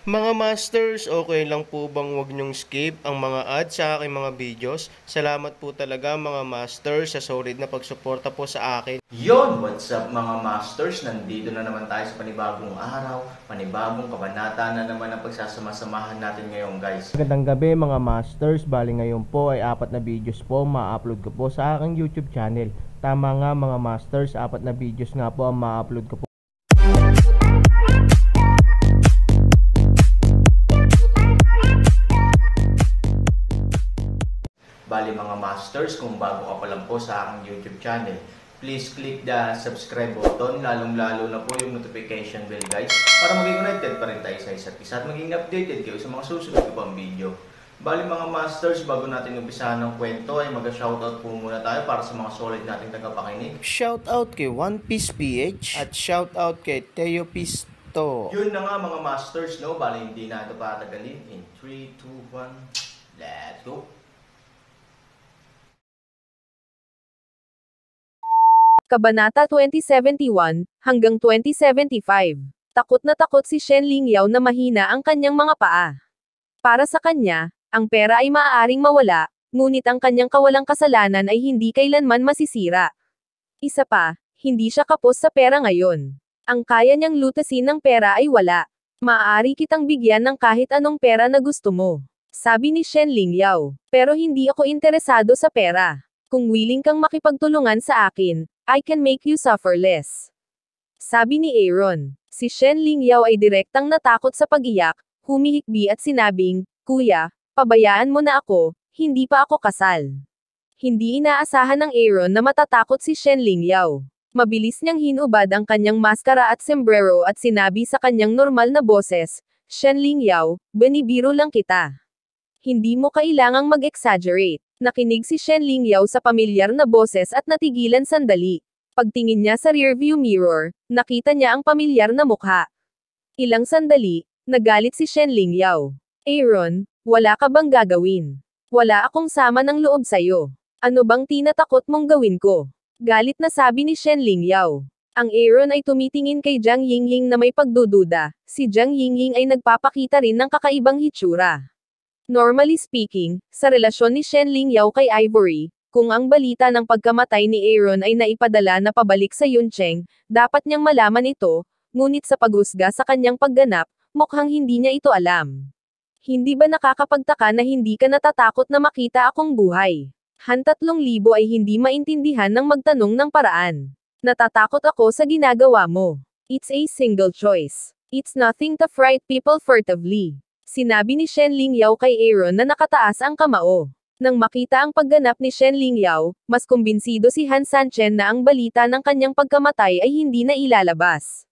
Mga masters, okay lang po bang wag nyong skip ang mga ads sa aking mga videos? Salamat po talaga mga masters sa solid na pagsuporta po sa akin. Yon, what's up mga masters? Nandito na naman tayo sa panibagong araw, panibagong kabanata na naman ang pagsasama-samahan natin ngayon, guys. Magandang gabi mga masters, bali ngayon po ay 4 na videos po ma-upload ko po sa aking YouTube channel. Tama nga mga masters, 4 na videos nga po ang ma-upload ko po. Bali mga masters, kung bago ka pa lang po sa aking YouTube channel, please click the subscribe button, lalong-lalo na po yung notification bell, guys, para maging connected pa rin tayo sa isa't isa at maging updated kayo sa mga susunod ko pang video. Bali mga masters, bago natin umpisahan ng kwento ay mag-shoutout po muna tayo para sa mga solid nating tagapakinig. Shoutout kay One Piece PH at shoutout kay Teo Pisto. Yun na nga mga masters, no? Bali hindi na ito patagalin. In 3, 2, 1, let's go! Kabanata 2071 hanggang 2075. Takot na takot si Shen Lingyao na mahina ang kanyang mga paa. Para sa kanya, ang pera ay maaaring mawala, ngunit ang kanyang kawalang kasalanan ay hindi kailanman masisira. Isa pa, hindi siya kapos sa pera ngayon. Ang kaya niyang lutasin ng pera ay wala. Maaari kitang bigyan ng kahit anong pera na gusto mo. Sabi ni Shen Lingyao. Pero hindi ako interesado sa pera. Kung willing kang makipagtulungan sa akin, I can make you suffer less. Sabi ni Aaron. Si Shen Lingyao ay direktang natakot sa pag-iyak, humihikbi at sinabing, Kuya, pabayaan mo na ako, hindi pa ako kasal. Hindi inaasahan ng Aaron na matatakot si Shen Lingyao. Mabilis niyang hinubad ang kanyang maskara at sombrero at sinabi sa kanyang normal na boses, Shen Lingyao, binibiro lang kita. Hindi mo kailangang mag-exaggerate. Nakinig si Shen Lingyao sa pamilyar na boses at natigilan sandali. Pagtingin niya sa rearview mirror, nakita niya ang pamilyar na mukha. Ilang sandali, nagalit si Shen Lingyao. Aaron, wala ka bang gagawin? Wala akong sama ng loob sa'yo. Ano bang tinatakot mong gawin ko? Galit na sabi ni Shen Lingyao. Ang Aaron ay tumitingin kay Jiang Yingying na may pagdududa. Si Jiang Yingying ay nagpapakita rin ng kakaibang hitsura. Normally speaking, sa relasyon ni Shen Lingyao kay Ivory, kung ang balita ng pagkamatay ni Aaron ay naipadala na pabalik sa Yuncheng, dapat niyang malaman ito, ngunit sa paghusga sa kanyang pagganap, mukhang hindi niya ito alam. Hindi ba nakakapagtaka na hindi ka natatakot na makita akong buhay? Han 3,000 ay hindi maintindihan ng magtanong ng paraan. Natatakot ako sa ginagawa mo. It's a single choice. It's nothing to fright people furtively. Sinabi ni Shen Lingyao kay Aaron na nakataas ang kamao. Nang makita ang pagganap ni Shen Lingyao, mas kumbinsido si Han Sanchen na ang balita ng kanyang pagkamatay ay hindi na ilalabas.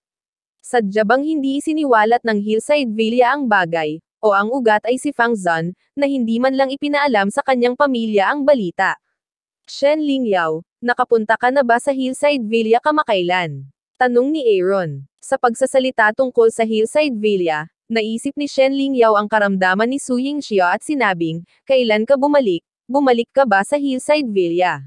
Sadya bang hindi isiniwalat ng Hillside Villa ang bagay, o ang ugat ay si Fang Zun, na hindi man lang ipinaalam sa kanyang pamilya ang balita? Shen Lingyao, nakapunta ka na ba sa Hillside Villa kamakailan? Tanong ni Aaron. Sa pagsasalita tungkol sa Hillside Villa, naisip ni Shen Lingyao ang karamdaman ni Su Yingxiao at sinabing, kailan ka bumalik? Bumalik ka ba sa Hillside Villa?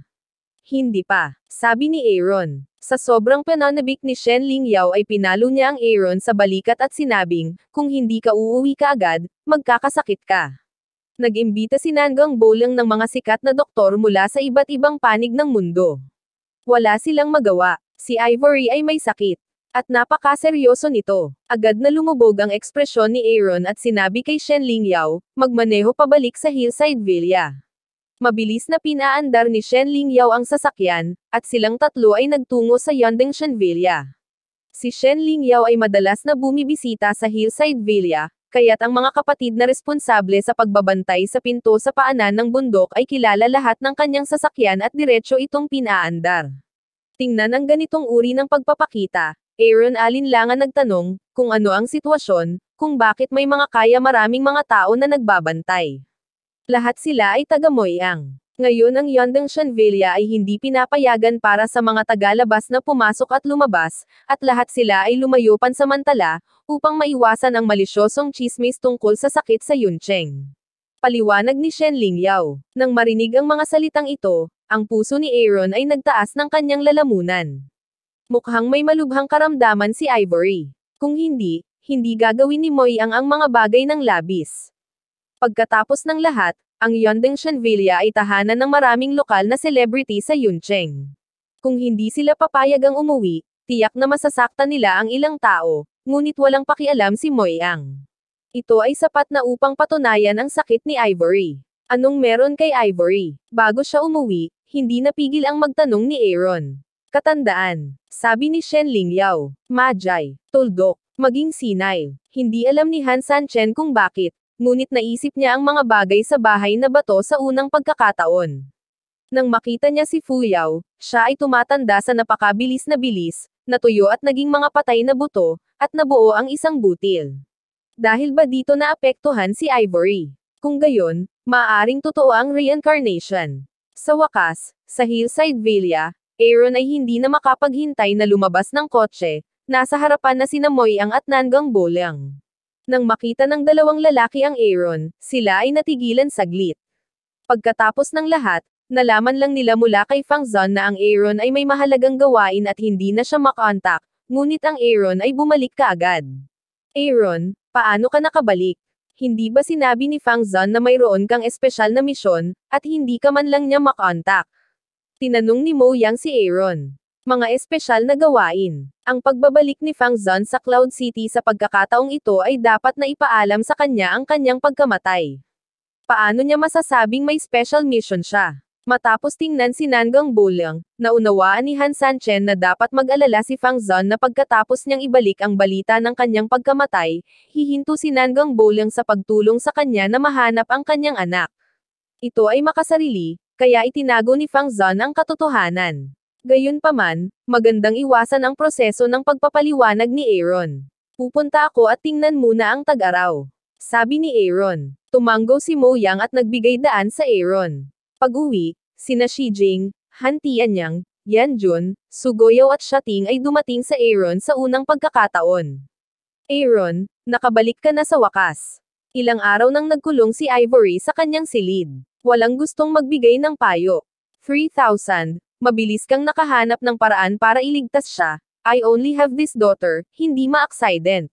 Hindi pa, sabi ni Aaron. Sa sobrang pananabik ni Shen Lingyao ay pinalo niya ang Aaron sa balikat at sinabing, kung hindi ka uuwi ka agad, magkakasakit ka. Nag-imbita si Nangang Bolang ng mga sikat na doktor mula sa iba't ibang panig ng mundo. Wala silang magawa, si Ivory ay may sakit. At napakaseryoso nito. Agad na lumubog ang ekspresyon ni Aaron at sinabi kay Shen Lingyao, magmaneho pabalik sa Hillside Villa. Mabilis na pinaandar ni Shen Lingyao ang sasakyan, at silang tatlo ay nagtungo sa Yondengshan Villa. Si Shen Lingyao ay madalas na bumibisita sa Hillside Villa, kaya't ang mga kapatid na responsable sa pagbabantay sa pinto sa paanan ng bundok ay kilala lahat ng kanyang sasakyan at diretso itong pinaandar. Tingnan ang ganitong uri ng pagpapakita. Aaron alinlangan nagtanong, kung ano ang sitwasyon, kung bakit may mga kaya maraming mga tao na nagbabantay. Lahat sila ay taga-Moyang. Ngayon ang Yondengshan Villa ay hindi pinapayagan para sa mga tagalabas na pumasok at lumabas, at lahat sila ay lumayo pansamantala, upang maiwasan ang malisyosong chismis tungkol sa sakit sa Yuncheng. Paliwanag ni Shen Lingyao. Nang marinig ang mga salitang ito, ang puso ni Aaron ay nagtaas ng kanyang lalamunan. Mukhang may malubhang karamdaman si Ivory. Kung hindi, hindi gagawin ni Moyang ang mga bagay ng labis. Pagkatapos ng lahat, ang Yongdong Villa ay tahanan ng maraming lokal na celebrity sa Yuncheng. Kung hindi sila papayag ang umuwi, tiyak na masasaktan nila ang ilang tao, ngunit walang pakialam si Moyang. Ito ay sapat na upang patunayan ang sakit ni Ivory. Anong meron kay Ivory? Bago siya umuwi, hindi napigil ang magtanong ni Aaron. Katandaan, sabi ni Shen Lingyao, Majay, tuldok, maging sinay. Hindi alam ni Han Sanchen kung bakit, ngunit naisip niya ang mga bagay sa bahay na bato sa unang pagkakataon. Nang makita niya si Fu Yao, siya ay tumatanda sa napakabilis na bilis, natuyo at naging mga patay na buto, at nabuo ang isang butil. Dahil ba dito naapektuhan si Ivory? Kung gayon, maaaring totoo ang reincarnation. Sa wakas, sa Hillside Villa, Aaron ay hindi na makapaghintay na lumabas ng kotse, nasa harapan na sina Moyang at Nangang Bolang. Nang makita ng dalawang lalaki ang Aaron, sila ay natigilan saglit. Pagkatapos ng lahat, nalaman lang nila mula kay Fang Zon na ang Aaron ay may mahalagang gawain at hindi na siya makontak, ngunit ang Aaron ay bumalik kaagad. Aaron, paano ka nakabalik? Hindi ba sinabi ni Fang Zon na mayroon kang espesyal na misyon, at hindi ka man lang niya makontak? Tinanong ni Mo Yang si Aaron. Mga espesyal na gawain. Ang pagbabalik ni Fang Zon sa Cloud City sa pagkakataong ito ay dapat na ipaalam sa kanya ang kanyang pagkamatay. Paano niya masasabing may special mission siya? Matapos tingnan si Nangang Bolang, naunawaan ni Han Sanchen na dapat mag-alala si Fang Zon na pagkatapos niyang ibalik ang balita ng kanyang pagkamatay, hihinto si Nangang Bolang sa pagtulong sa kanya na mahanap ang kanyang anak. Ito ay makasarili, kaya itinago ni Fang Zon ang katotohanan. Gayunpaman, magandang iwasan ang proseso ng pagpapaliwanag ni Aaron. Pupunta ako at tingnan muna ang tag-araw. Sabi ni Aaron. Tumanggo si Mo Yang at nagbigay daan sa Aaron. Pag-uwi, sina Shi Jing, Han Tianyang, Yan Jun, Sugoyaw at Shating ay dumating sa Aaron sa unang pagkakataon. Aaron, nakabalik ka na sa wakas. Ilang araw nang nagkulong si Ivory sa kanyang silid. Walang gustong magbigay ng payo. 3,000. Mabilis kang nakahanap ng paraan para iligtas siya. I only have this daughter, hindi ma-accident.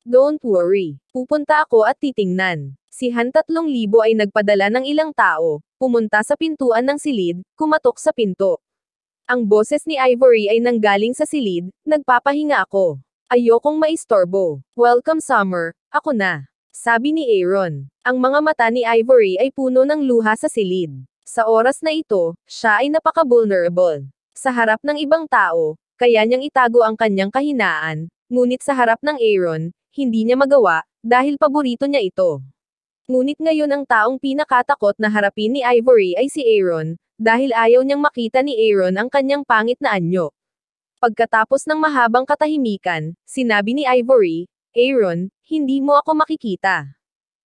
Don't worry. Pupunta ako at titingnan. Si Han 3,000 ay nagpadala ng ilang tao, pumunta sa pintuan ng silid, kumatok sa pinto. Ang boses ni Ivory ay nanggaling sa silid, nagpapahinga ako. Ayokong maistorbo. Welcome summer, ako na. Sabi ni Aaron. Ang mga mata ni Ivory ay puno ng luha sa silid. Sa oras na ito, siya ay napaka-vulnerable. Sa harap ng ibang tao, kaya niyang itago ang kanyang kahinaan, ngunit sa harap ng Aaron, hindi niya magawa, dahil paborito niya ito. Ngunit ngayon ang taong pinakatakot na harapin ni Ivory ay si Aaron, dahil ayaw niyang makita ni Aaron ang kanyang pangit na anyo. Pagkatapos ng mahabang katahimikan, sinabi ni Ivory, Aaron, hindi mo ako makikita.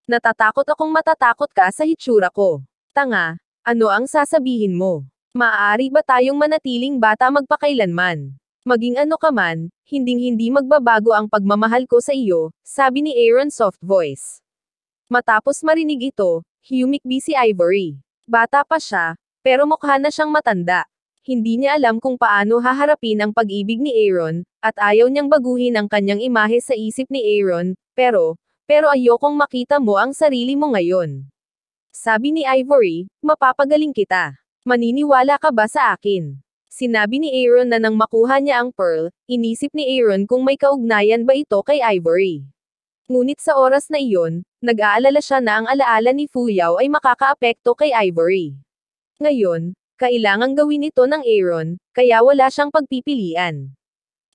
Natatakot akong matatakot ka sa hitsura ko. Tanga. Ano ang sasabihin mo? Maaari ba tayong manatiling bata magpakailanman? Maging ano ka man, hinding-hindi magbabago ang pagmamahal ko sa iyo, sabi ni Aaron soft voice. Matapos marinig ito, humikbi si Ivory. Bata pa siya, pero mukha na siyang matanda. Hindi niya alam kung paano haharapin ang pag-ibig ni Aaron, at ayaw niyang baguhin ang kanyang imahe sa isip ni Aaron, pero ayokong makita mo ang sarili mo ngayon. Sabi ni Ivory, mapapagaling kita. Maniniwala ka ba sa akin? Sinabi ni Aaron na nang makuha niya ang pearl, inisip ni Aaron kung may kaugnayan ba ito kay Ivory. Ngunit sa oras na iyon, nag-aalala siya na ang alaala ni Fu Yao ay makakaapekto kay Ivory. Ngayon, kailangang gawin ito ng Aaron, kaya wala siyang pagpipilian.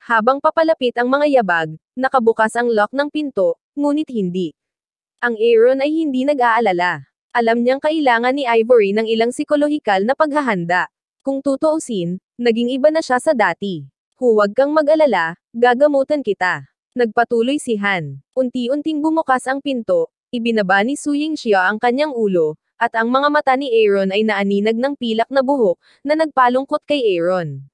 Habang papalapit ang mga yabag, nakabukas ang lock ng pinto, ngunit hindi. Ang Aaron ay hindi nag-aalala. Alam niyang kailangan ni Ivory ng ilang psikolohikal na paghahanda. Kung tutuusin, naging iba na siya sa dati. Huwag kang mag-alala, gagamutan kita. Nagpatuloy si Han. Unti-unting bumukas ang pinto, ibinaba ni Su Yingxia ang kanyang ulo, at ang mga mata ni Aaron ay naaninag ng pilak na buhok, na nagpalungkot kay Aaron.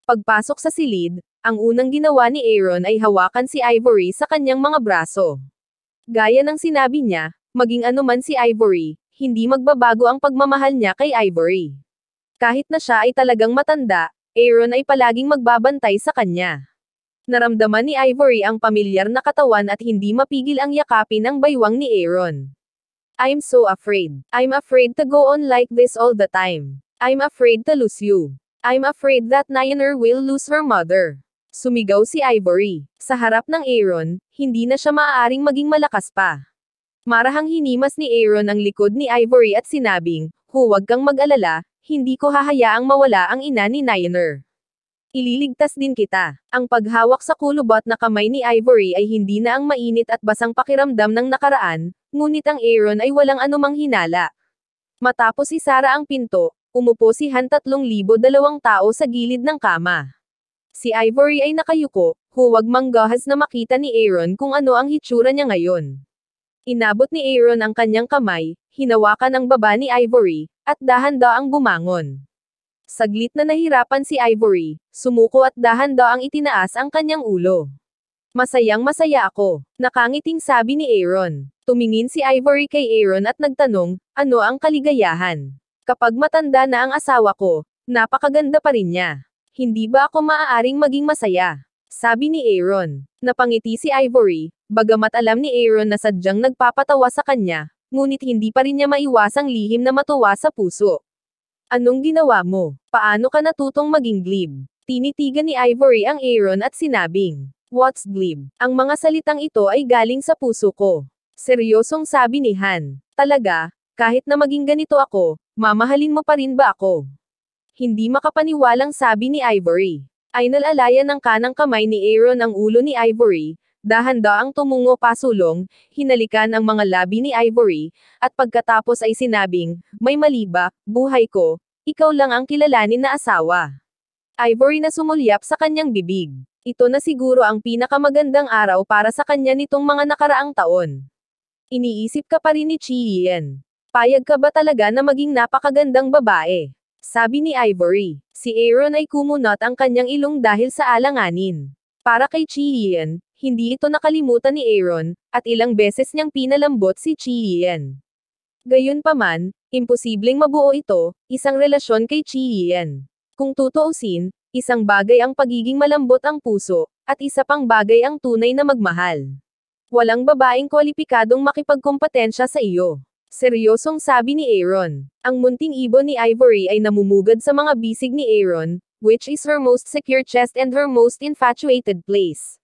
Pagpasok sa silid, ang unang ginawa ni Aaron ay hawakan si Ivory sa kanyang mga braso. Gaya ng sinabi niya, maging anuman si Ivory, hindi magbabago ang pagmamahal niya kay Ivory. Kahit na siya ay talagang matanda, Aaron ay palaging magbabantay sa kanya. Naramdaman ni Ivory ang pamilyar na katawan at hindi mapigil ang yakapin ang baywang ni Aaron. I'm so afraid. I'm afraid to go on like this all the time. I'm afraid to lose you. I'm afraid that Nyaner will lose her mother. Sumigaw si Ivory. Sa harap ng Aaron, hindi na siya maaaring maging malakas pa. Marahang hinimas ni Aaron ang likod ni Ivory at sinabing, huwag kang mag-alala, hindi ko hahayaang mawala ang ina ni Nyaner. Ililigtas din kita. Ang paghawak sa kulubot na kamay ni Ivory ay hindi na ang mainit at basang pakiramdam ng nakaraan, ngunit ang Aaron ay walang anumang hinala. Matapos isara ang pinto, umupo si Han 3,200 tao sa gilid ng kama. Si Ivory ay nakayuko, huwag manggahas na makita ni Aaron kung ano ang hitsura niya ngayon. Inabot ni Aaron ang kanyang kamay, hinawakan ang baba ni Ivory, at dahan-daang bumangon. Saglit na nahirapan si Ivory, sumuko at dahan-daang itinaas ang kanyang ulo. Masayang masaya ako, nakangiting sabi ni Aaron. Tumingin si Ivory kay Aaron at nagtanong, ano ang kaligayahan? Kapag matanda na ang asawa ko, napakaganda pa rin niya. Hindi ba ako maaaring maging masaya? Sabi ni Aaron. Napangiti si Ivory, bagamat alam ni Aaron na sadyang nagpapatawa sa kanya, ngunit hindi pa rin niya maiwasang lihim na matuwa sa puso. Anong ginawa mo? Paano ka natutong maging glib? Tinitigan ni Ivory ang Aaron at sinabing, what's glib? Ang mga salitang ito ay galing sa puso ko. Seryosong sabi ni Han. Talaga, kahit na maging ganito ako, mamahalin mo pa rin ba ako? Hindi makapaniwalang sabi ni Ivory. Ay nalalayan ng kanang kamay ni Aaron ang ulo ni Ivory, dahan-daang tumungo pasulong, hinalikan ang mga labi ni Ivory, at pagkatapos ay sinabing, may mali ba, buhay ko, ikaw lang ang kilalanin na asawa. Ivory na sumulyap sa kanyang bibig. Ito na siguro ang pinakamagandang araw para sa kanya nitong mga nakaraang taon. Iniisip ka pa rin ni Chi Yen. Payag ka ba talaga na maging napakagandang babae? Sabi ni Ivory. Si Aaron ay kumunot ang kanyang ilong dahil sa alanganin. Para kay Chi Yen, hindi ito nakalimutan ni Aaron, at ilang beses niyang pinalambot si Chi Yen. Gayunpaman, imposibleng mabuo ito, isang relasyon kay Chi Yen. Kung tutuusin, isang bagay ang pagiging malambot ang puso, at isa pang bagay ang tunay na magmahal. Walang babaeng kwalipikadong makipagkompetensya sa iyo. Seryosong sabi ni Aaron. Ang munting ibon ni Ivory ay namumugad sa mga bisig ni Aaron, which is her most secure chest and her most infatuated place.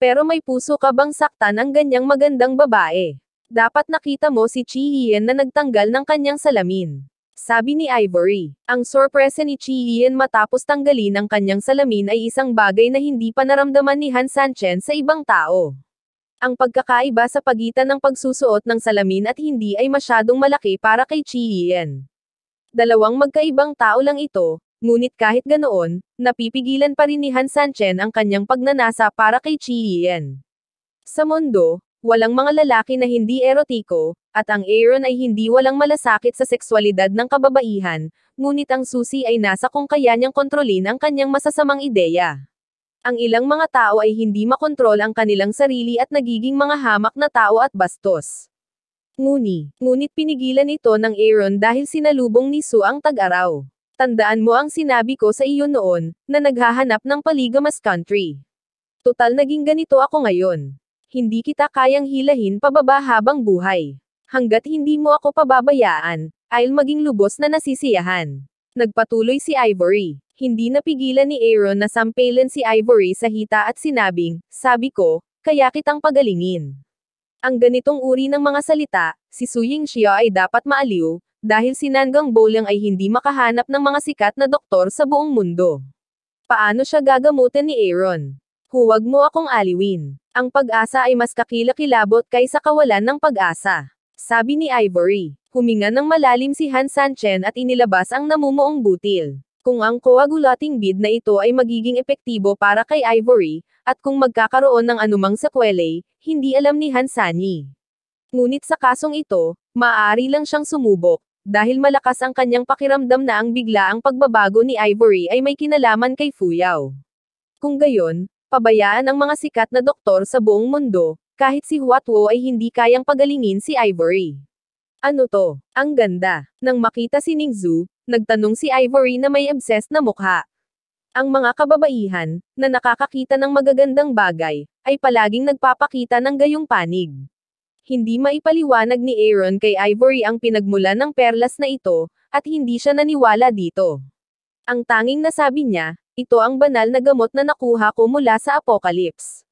Pero may puso ka bang saktan ang ganyang magandang babae? Dapat nakita mo si Chi Yen na nagtanggal ng kanyang salamin. Sabi ni Ivory. Ang sorpresa ni Chi Yen matapos tanggalin ang kanyang salamin ay isang bagay na hindi pa naramdaman ni Han Sanchen sa ibang tao. Ang pagkakaiba sa pagitan ng pagsusuot ng salamin at hindi ay masyadong malaki para kay Chi Yen. Dalawang magkaibang tao lang ito, ngunit kahit ganoon, napipigilan pa rin ni Han Sanchen ang kanyang pagnanasa para kay Chi Yen. Sa mundo, walang mga lalaki na hindi erotiko, at ang Aaron ay hindi walang malasakit sa sexualidad ng kababaihan, ngunit ang susi ay nasa kung kaya niyang kontrolin ang kanyang masasamang ideya. Ang ilang mga tao ay hindi makontrol ang kanilang sarili at nagiging mga hamak na tao at bastos. Ngunit pinigilan ito ng Aaron dahil sinalubong ni Sue ang tag-araw. Tandaan mo ang sinabi ko sa iyo noon, na naghahanap ng polygamous country. Total naging ganito ako ngayon. Hindi kita kayang hilahin pababa habang buhay. Hanggat hindi mo ako pababayaan, I'll maging lubos na nasisiyahan. Nagpatuloy si Ivory. Hindi napigilan ni Aaron na sampalin si Ivory sa hita at sinabing, sabi ko, kaya kitang pagalingin. Ang ganitong uri ng mga salita, si Su Yingxia ay dapat maaliw, dahil si Nangang Bolang ay hindi makahanap ng mga sikat na doktor sa buong mundo. Paano siya gagamutin ni Aaron? Huwag mo akong aliwin. Ang pag-asa ay mas kakilakilabot kaysa kawalan ng pag-asa. Sabi ni Ivory. Huminga ng malalim si Han Sanchen at inilabas ang namumuong butil. Kung ang coagulating bead na ito ay magiging epektibo para kay Ivory, at kung magkakaroon ng anumang sequelae, hindi alam ni Han Sanyi. Ngunit sa kasong ito, maaari lang siyang sumubok, dahil malakas ang kanyang pakiramdam na ang biglaang pagbabago ni Ivory ay may kinalaman kay Fuyao. Kung gayon, pabayaan ang mga sikat na doktor sa buong mundo, kahit si Huatwo ay hindi kayang pagalingin si Ivory. Ano to? Ang ganda. Nang makita si Ningzu, nagtanong si Ivory na may obsessed na mukha. Ang mga kababaihan, na nakakakita ng magagandang bagay, ay palaging nagpapakita ng gayong panig. Hindi maipaliwanag ni Aaron kay Ivory ang pinagmulan ng perlas na ito, at hindi siya naniwala dito. Ang tanging nasabi niya, ito ang banal na gamot na nakuha ko mula sa Apocalypse.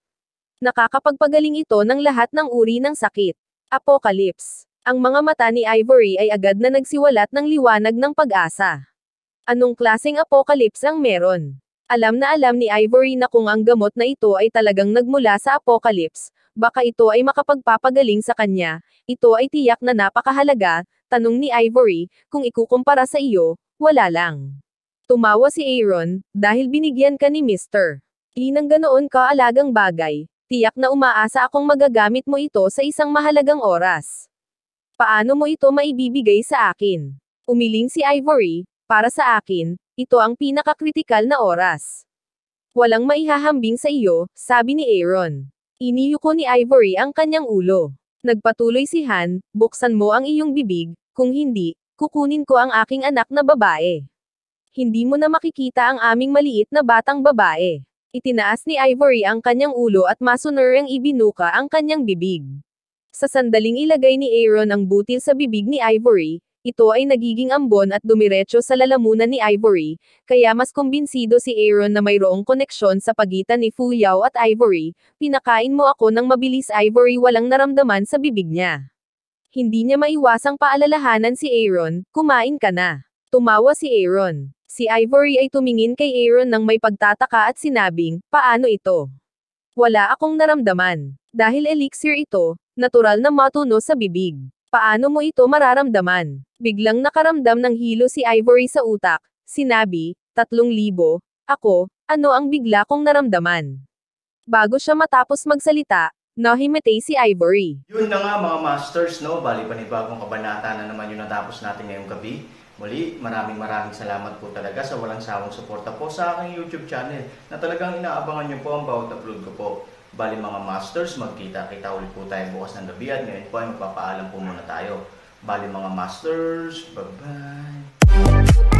Nakakapagpagaling ito ng lahat ng uri ng sakit. Apocalypse. Ang mga mata ni Ivory ay agad na nagsiwalat ng liwanag ng pag-asa. Anong klaseng apocalypse ang meron? Alam na alam ni Ivory na kung ang gamot na ito ay talagang nagmula sa apocalypse, baka ito ay makapagpapagaling sa kanya. Ito ay tiyak na napakahalaga, tanong ni Ivory, kung ikukumpara sa iyo, wala lang. Tumawa si Aaron, dahil binigyan ka ni Mr. Lee ng ganoon kaalagang bagay, tiyak na umaasa akong magagamit mo ito sa isang mahalagang oras. Paano mo ito maibibigay sa akin? Umiling si Ivory, para sa akin, ito ang pinakakritikal na oras. Walang maihahambing sa iyo, sabi ni Aaron. Iniyuko ni Ivory ang kanyang ulo. Nagpatuloy si Han, buksan mo ang iyong bibig, kung hindi, kukunin ko ang aking anak na babae. Hindi mo na makikita ang aming maliit na batang babae. Itinaas ni Ivory ang kanyang ulo at masunurang ibinuka ang kanyang bibig. Sa sandaling ilagay ni Aaron ang butil sa bibig ni Ivory, ito ay nagiging ambon at dumiretso sa lalamunan ni Ivory, kaya mas kumbinsido si Aaron na mayroong koneksyon sa pagitan ni Fu Yao at Ivory. Pinakain mo ako ng mabilis. Ivory walang naramdaman sa bibig niya. Hindi niya maiwasang paalalahanan si Aaron, kumain ka na. Tumawa si Aaron. Si Ivory ay tumingin kay Aaron ng may pagtataka at sinabing, paano ito? Wala akong naramdaman. Dahil elixir ito, natural na matuno sa bibig. Paano mo ito mararamdaman? Biglang nakaramdam ng hilo si Ivory sa utak. Sinabi, 3,000. Ako, ano ang bigla kong naramdaman? Bago siya matapos magsalita, nahimatay si Ivory. Yun na nga mga masters, no? Bali panibagong kabanata na naman yung natapos natin ngayong gabi. Muli, maraming salamat po talaga sa walang sawang suporta po sa aking YouTube channel na talagang inaabangan nyo po ang bawat upload ko po. Bali mga masters, magkita-kita ulit po tayo bukas ng gabi at ngayon po ay magpapaalam po muna tayo. Bali mga masters, bye-bye!